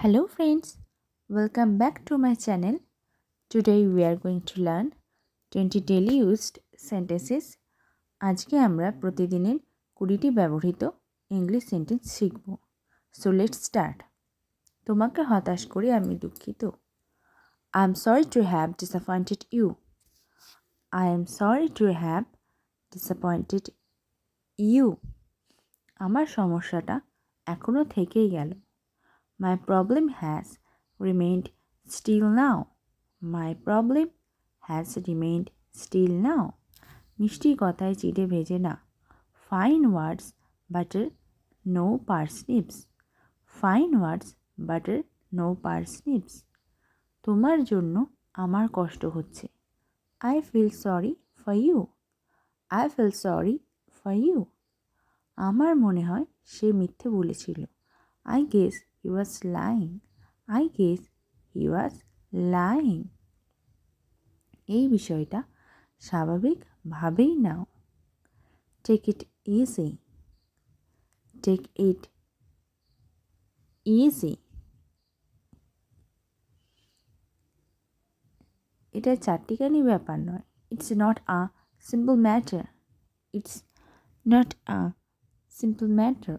Hello friends, welcome back to my channel. Today we are going to learn 20 daily used sentences. আজকে আমরা প্রতিদিনের 20টি ব্যবহৃত English sentence শিখব। So let's start. তোমাকে হতাশ করে আমি দুঃখিত। I am sorry to have disappointed you. I am sorry to have disappointed you. আমার সমস্যাটা এখনো থেকেই গেল। My problem has remained still now. My problem has remained still now. মিষ্টি কথায় চিড়ে ভেজে না। Fine words, butter, no parsnips. Fine words, butter, no parsnips. তোমার জন্য আমার কষ্ট হচ্ছে। I feel sorry for you. I feel sorry for you. আমার মনে হয় সে মিথ্যে বলেছিল। I guess he was lying. I guess he was lying. এই বিষয়টা স্বাভাবিকভাবেই নাও। Take it easy. Take it easy. এটা চাট্টিখানি ব্যাপার নয়। It's not a simple matter. It's not a simple matter.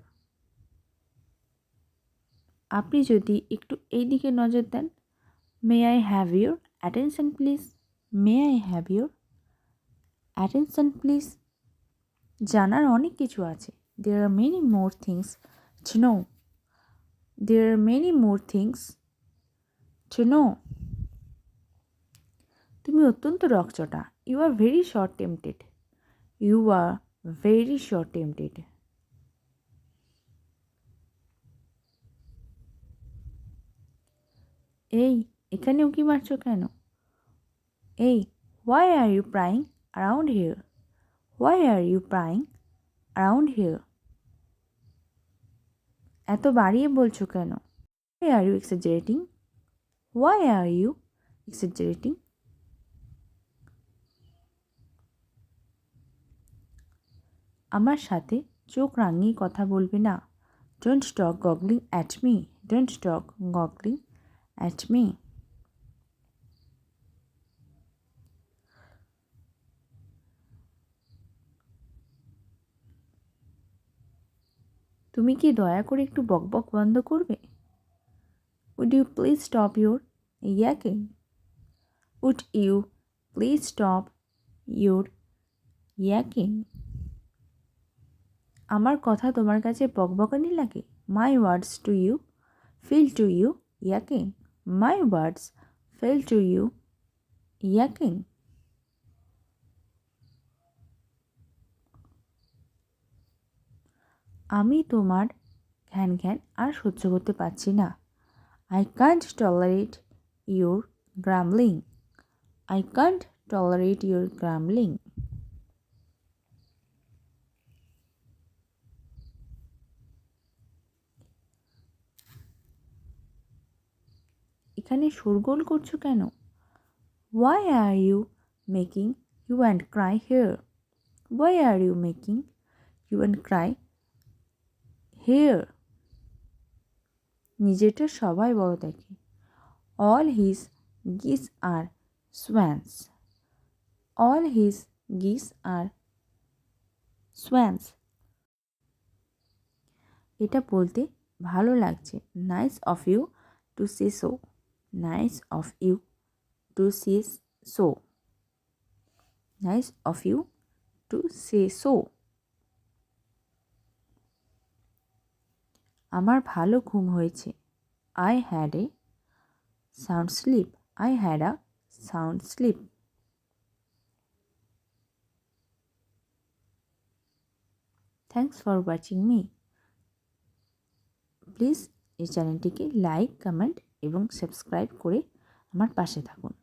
আপনি যদি একটু এই দিকে নজর দেন। May I have your attention please? May I have your attention please? জানার অনেক কিছু আছে। There are many more things to know. There are many more things to know. তুমি অত্যন্ত রকচটা। You are very short tempted. You are very short tempted. এই এখানে উঁকি মারছো কেন? এই why are you prying around here? Why are you prying around here? এত বাড়িয়ে বলছো কেন? Why are you exaggerating? Why are you exaggerating? আমার সাথে চোখ রাঙিয়ে কথা বলবে না। Don't talk goggling at me. Don't talk goggling at me. তুমি কি দয়া করে একটু বকবক বন্ধ করবে? Would you please stop your yakking? Would you please stop your yakking? আমার কথা তোমার কাছে বকবকানি লাগে? My words to you feel to you yakking. My words feel to you yakking. আমি তোমার ঘ্যান ঘ্যান আর সহ্য করতে পারছি না। I can't tolerate your grumbling. I can't tolerate your grumbling. এখানে শোরগোল করছো কেন? Why are you making hue and cry here? Why are you making hue and cry here? নিজেরটা সবাই বড় দেখে। All his geese are swans. All his geese are swans. এটা বলতে ভালো লাগছে। Nice of you to say so. Nice of you to say so. Nice of you to say so. আমার ভালো ঘুম হয়েছে। I had a sound sleep. I had a sound sleep. Thanks for watching me. Please এই চ্যানেলটিকে like, comment এবং subscribe করে আমার পাশে থাকুন।